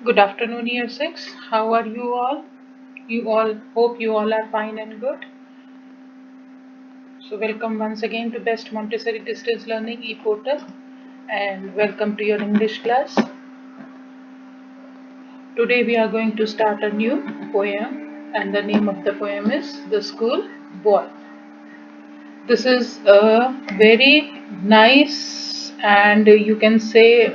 Good afternoon, Year 6. How are you all? You all hope you all are fine and good. So, welcome once again to Best Montessori Distance Learning e-portal and welcome to your English class. Today, we are going to start a new poem, and the name of the poem is The School Boy. This is a very nice and you can say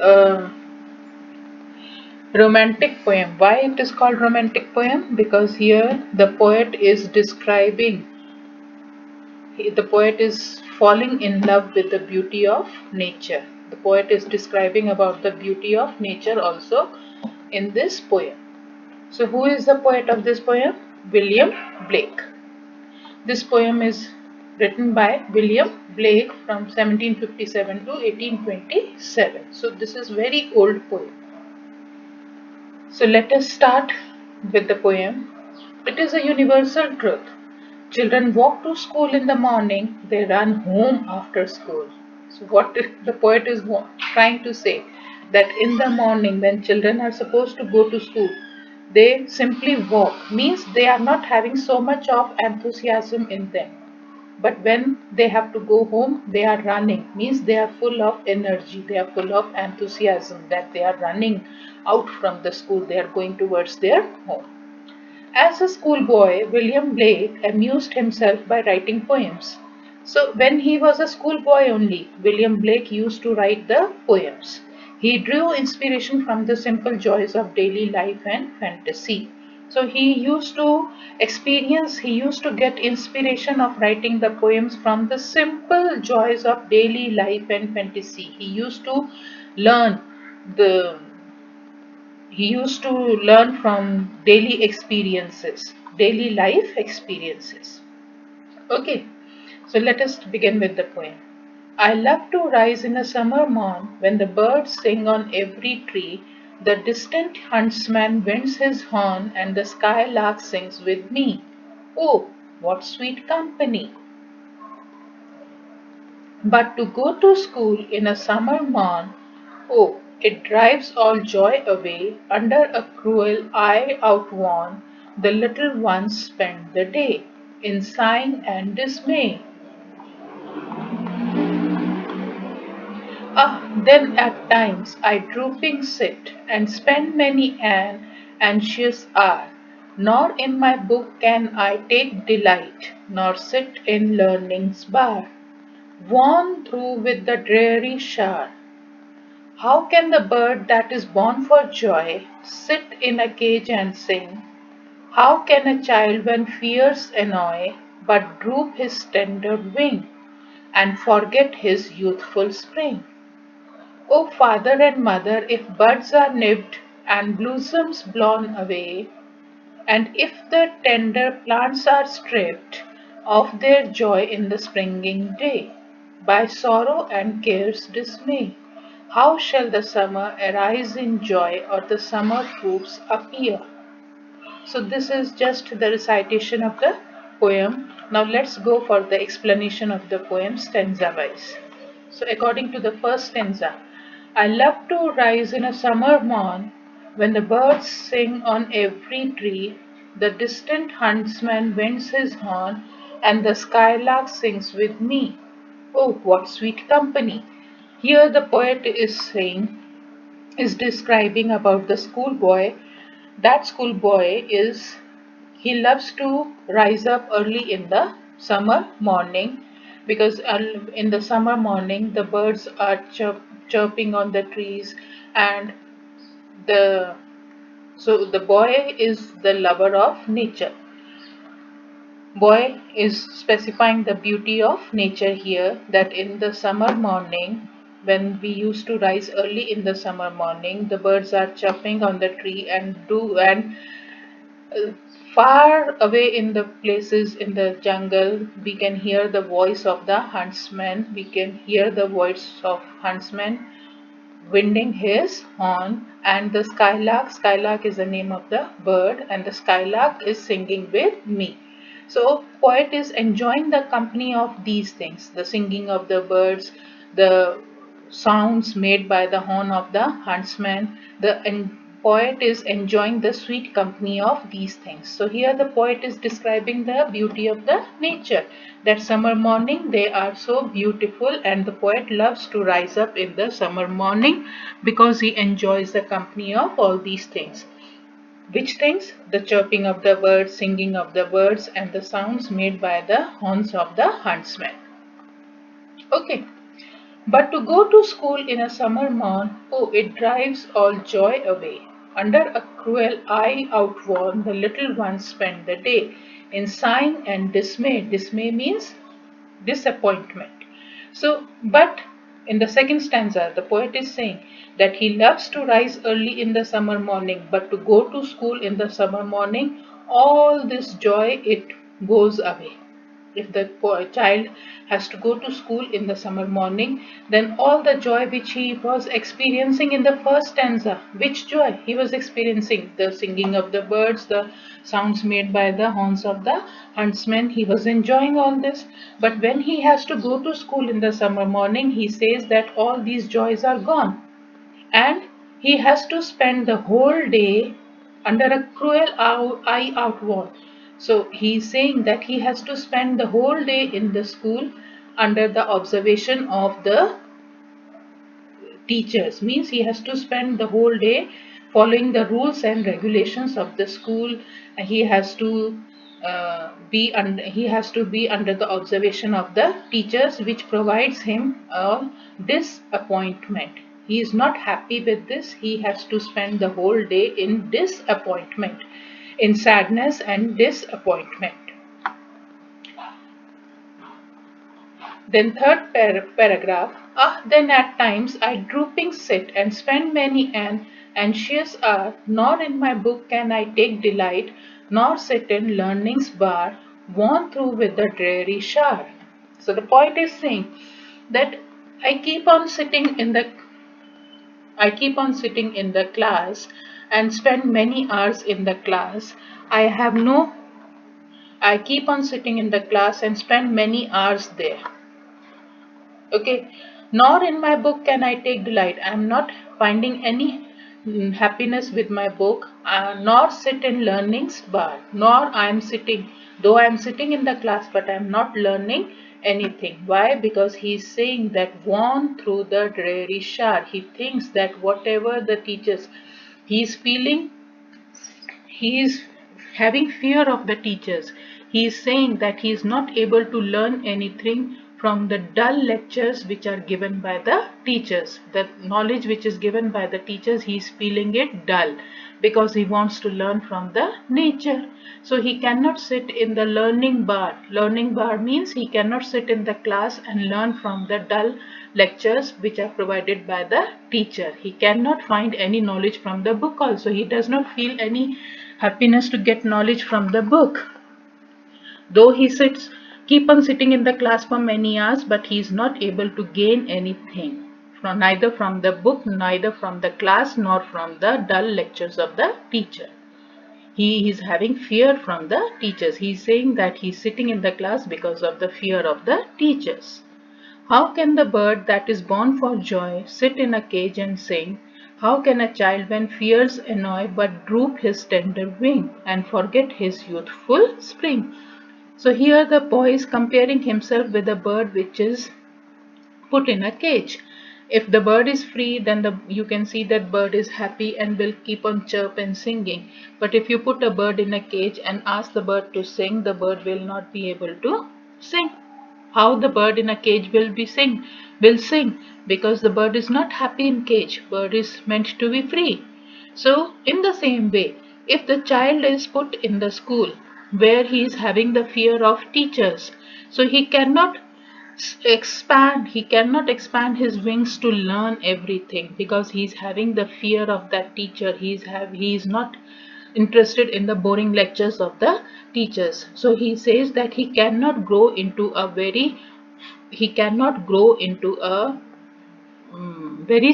romantic poem. Why it is called romantic poem? Because here the poet is describing the poet is falling in love with the beauty of nature. The poet is describing about the beauty of nature also in this poem. So who is the poet of this poem? William Blake. This poem is written by William Blake from 1757 to 1827. So this is very old poem. So let us start with the poem. It is a universal truth. Children walk to school in the morning, they run home after school. So, what the poet is trying to say that in the morning, when children are supposed to go to school, they simply walk, means they are not having so much of enthusiasm in them. But when they have to go home, they are running, means they are full of energy, they are full of enthusiasm that they are running out from the school, they are going towards their home. As a schoolboy, William Blake amused himself by writing poems. So, when he was a schoolboy only, William Blake used to write the poems. He drew inspiration from the simple joys of daily life and fantasy. So, he used to get inspiration of writing the poems from the simple joys of daily life and fantasy. He used to learn the he used to learn from daily life experiences. Okay, so let us begin with the poem. I love to rise in a summer morn when the birds sing on every tree, the distant huntsman winds his horn, and the skylark sings with me. Oh, what sweet company! But to go to school in a summer morn, oh, it drives all joy away. Under a cruel eye outworn, the little ones spend the day in sighing and dismay. Ah, then at times I drooping sit and spend many an anxious hour. Nor in my book can I take delight, nor sit in learning's bar. Worn through with the dreary shower, how can the bird that is born for joy sit in a cage and sing? How can a child when fears annoy but droop his tender wing and forget his youthful spring? O father and mother, if buds are nipped and blossoms blown away, and if the tender plants are stripped of their joy in the springing day, by sorrow and care's dismay, how shall the summer arise in joy or the summer fruits appear? So, this is just the recitation of the poem. Now, let's go for the explanation of the poem stanza wise. So, according to the first stanza, I love to rise in a summer morn when the birds sing on every tree, the distant huntsman winds his horn, and the skylark sings with me. Oh, what sweet company! Here the poet is describing about the schoolboy. That schoolboy is he loves to rise up early in the summer morning because in the summer morning the birds are chirping on the trees, and the the boy is the lover of nature. Boy is specifying the beauty of nature here, that in the summer morning, when we used to rise early in the summer morning, the birds are chirping on the tree uh, far away in the places in the jungle, we can hear the voice of the huntsman. We can hear the voice of huntsman winding his horn, and the skylark is the name of the bird, and the skylark is singing with me. So poet is enjoying the company of these things, the singing of the birds, the sounds made by the horn of the huntsman. The poet is enjoying the sweet company of these things. So here the poet is describing the beauty of the nature. That summer morning, they are so beautiful, and the poet loves to rise up in the summer morning because he enjoys the company of all these things. Which things? The chirping of the birds, singing of the birds, and the sounds made by the horns of the huntsman. Okay. But to go to school in a summer morn, oh, it drives all joy away. Under a cruel eye outworn, the little ones spend the day in sighing and dismay. Dismay means disappointment. So, but in the second stanza, the poet is saying that he loves to rise early in the summer morning, but to go to school in the summer morning, all this joy it goes away. If the child has to go to school in the summer morning, then all the joy which he was experiencing in the first stanza, which joy he was experiencing, the singing of the birds, the sounds made by the horns of the huntsman, he was enjoying all this. But when he has to go to school in the summer morning, he says that all these joys are gone, and he has to spend the whole day under a cruel eye outward. So he is saying that he has to spend the whole day in the school under the observation of the teachers. Means he has to spend the whole day following the rules and regulations of the school. He has to he has to be under the observation of the teachers, which provides him a disappointment. He is not happy with this. He has to spend the whole day in disappointment, in sadness and disappointment. Then third paragraph. Ah, then at times I drooping sit and spend many an anxious hour, nor in my book can I take delight, nor sit in learning's bar, worn through with the dreary shower. So the poet is saying that I keep on sitting in the I keep on sitting in the class and spend many hours in the class. I have no I keep on sitting in the class and spend many hours there. Okay, nor in my book can I take delight. I am not finding any happiness with my book, nor sit in learning's bar, nor I am sitting, though I am sitting in the class, but I am not learning anything. Why? Because he is saying that worn through the dreary shower. He thinks that whatever the teachers, he is feeling, he is having fear of the teachers. He is saying that he is not able to learn anything from the dull lectures which are given by the teachers. The knowledge which is given by the teachers, he is feeling it dull because he wants to learn from the nature. So he cannot sit in the learning bar. Learning bar means he cannot sit in the class and learn from the dull lectures which are provided by the teacher. He cannot find any knowledge from the book also. He does not feel any happiness to get knowledge from the book. Though he keep on sitting in the class for many hours, but he is not able to gain anything, neither from the book, neither from the class, nor from the dull lectures of the teacher. He is having fear from the teachers. He is saying that he is sitting in the class because of the fear of the teachers. How can the bird that is born for joy sit in a cage and sing? How can a child when fears annoy but droop his tender wing and forget his youthful spring? So here the boy is comparing himself with a bird which is put in a cage. If the bird is free, then you can see that bird is happy and will keep on chirp and singing. But if you put a bird in a cage and ask the bird to sing, the bird will not be able to sing. How the bird in a cage will sing, because the bird is not happy in cage. Bird is meant to be free. So in the same way, if the child is put in the school where he is having the fear of teachers, so he cannot expand his wings to learn everything because he is having the fear of that teacher. He is not interested in the boring lectures of the teachers. So he says that he cannot grow into a very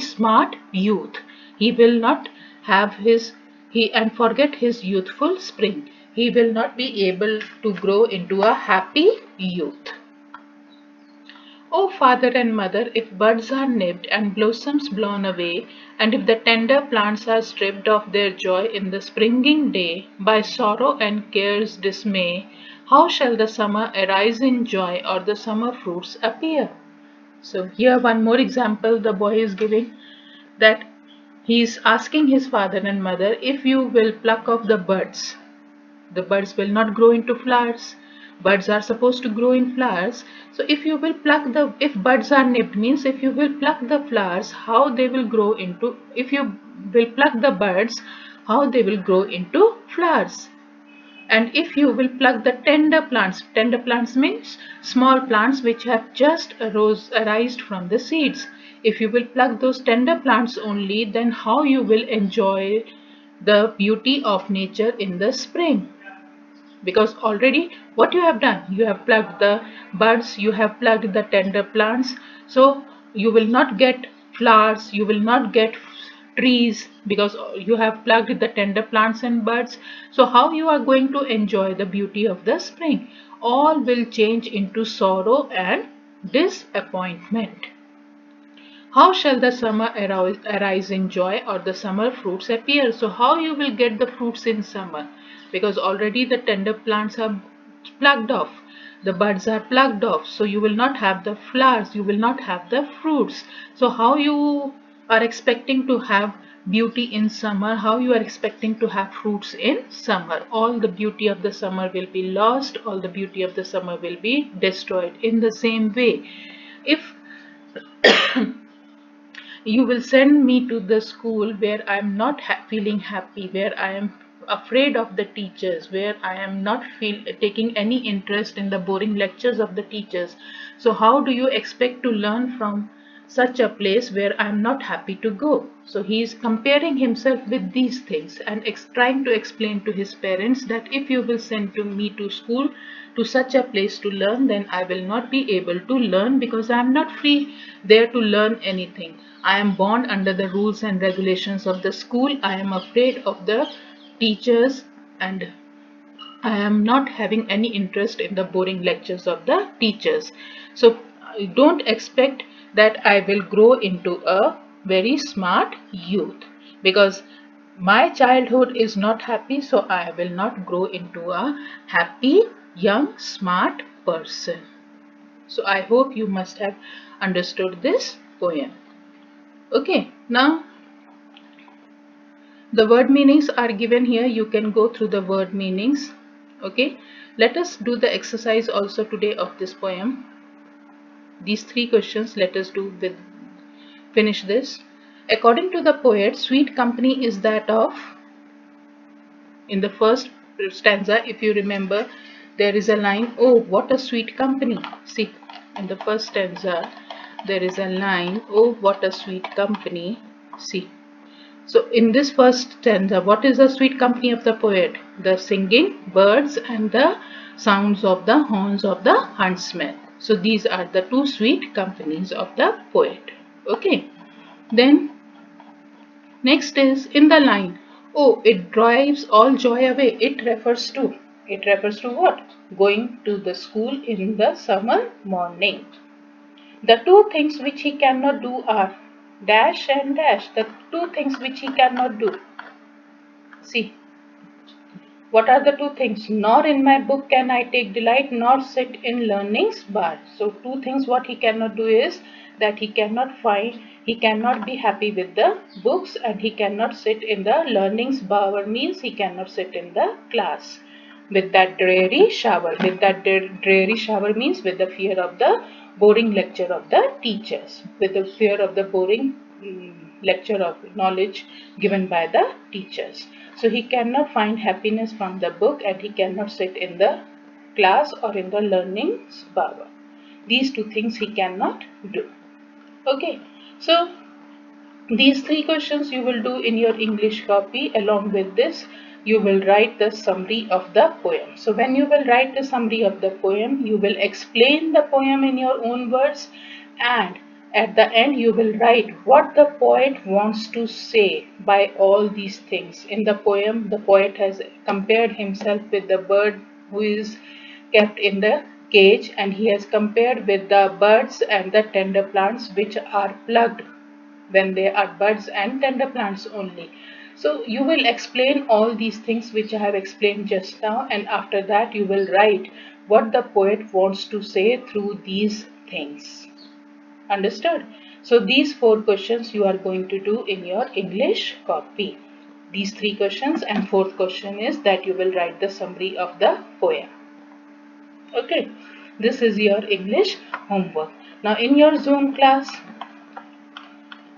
smart youth. He will not have his he and forget his youthful spring. He will not be able to grow into a happy youth. O father and mother, if buds are nipped and blossoms blown away, and if the tender plants are stripped of their joy in the springing day, by sorrow and care's dismay, how shall the summer arise in joy, or the summer fruits appear? So here one more example the boy is giving, that he is asking his father and mother, if you will pluck off the buds will not grow into flowers. Buds are supposed to grow in flowers. So if you will pluck if buds are nipped, means if you will pluck the flowers, how they will grow into, if you will pluck the buds, how they will grow into flowers. And if you will pluck the tender plants means small plants which have just arisen from the seeds. If you will pluck those tender plants only, then how you will enjoy the beauty of nature in the spring? Because already what you have done, you have plucked the buds, you have plucked the tender plants, so you will not get flowers, you will not get trees, because you have plucked the tender plants and buds. So how you are going to enjoy the beauty of the spring? All will change into sorrow and disappointment. How shall the summer arise in joy, or the summer fruits appear? So how you will get the fruits in summer? Because already the tender plants are plucked off, the buds are plucked off, so you will not have the flowers, you will not have the fruits. So how you are expecting to have beauty in summer, how you are expecting to have fruits in summer? All the beauty of the summer will be lost, all the beauty of the summer will be destroyed. In the same way, if you will send me to the school where I am not feeling happy, where I am afraid of the teachers, where I am not taking any interest in the boring lectures of the teachers. So how do you expect to learn from such a place where I am not happy to go? So he is comparing himself with these things and trying to explain to his parents that if you will send me to school, to such a place to learn, then I will not be able to learn, because I am not free there to learn anything. I am bound under the rules and regulations of the school. I am afraid of the teachers, and I am not having any interest in the boring lectures of the teachers. So don't expect that I will grow into a very smart youth, because my childhood is not happy, so I will not grow into a happy, young, smart person. So I hope you must have understood this poem. Okay, now the word meanings are given here. You can go through the word meanings. Okay, let us do the exercise also today of this poem. These three questions let us do with finish this. According to the poet, sweet company is that of, in the first stanza, if you remember, there is a line, oh, what a sweet company. See, in the first stanza, there is a line, oh, what a sweet company. See. So in this first stanza, what is the sweet company of the poet? The singing birds and the sounds of the horns of the huntsman. So these are the two sweet companies of the poet. Okay. Then next is in the line, oh, it drives all joy away. It refers to what? Going to the school in the summer morning. The two things which he cannot do are dash and dash. The two things which he cannot do. See, what are the two things? Nor in my book can I take delight, nor sit in learning's bar. So two things what he cannot do is that he cannot be happy with the books, and he cannot sit in the learning's bower, means he cannot sit in the class with that dreary shower. With that dreary shower means with the fear of the boring lecture of the teachers, with the fear of the boring lecture of knowledge given by the teachers. So he cannot find happiness from the book, and he cannot sit in the class or in the learning bower. These two things he cannot do. Okay, so these three questions you will do in your English copy. Along with this, you will write the summary of the poem. So when you will write the summary of the poem, you will explain the poem in your own words, and at the end you will write what the poet wants to say by all these things. In the poem, the poet has compared himself with the bird who is kept in the cage and he has compared with the birds and the tender plants which are plugged when they are buds and tender plants only. So you will explain all these things which I have explained just now, and after that you will write what the poet wants to say through these things. Understood? So these 4 questions you are going to do in your English copy. These 3 questions, and fourth question is that you will write the summary of the poem. Okay, this is your English homework. Now in your Zoom class,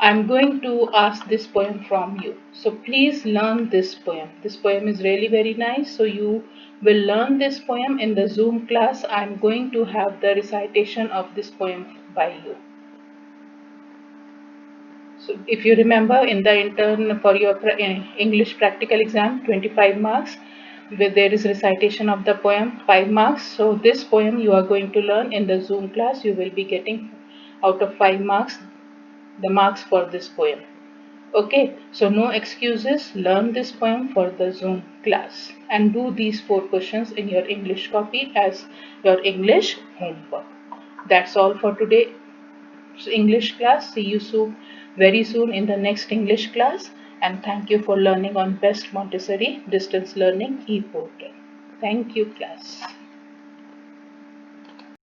I'm going to ask this poem from you. So please learn this poem. This poem is really very nice. So you will learn this poem in the Zoom class. I'm going to have the recitation of this poem by you. So if you remember in the intern for your English practical exam, 25 marks, where there is recitation of the poem, 5 marks. So this poem you are going to learn in the Zoom class. You will be getting out of 5 marks the marks for this poem. Okay, so no excuses. Learn this poem for the Zoom class and do these 4 questions in your English copy as your English homework. That's all for today. English class. See you soon, very soon in the next English class. And thank you for learning on Best Montessori Distance Learning e-portal. Thank you, class.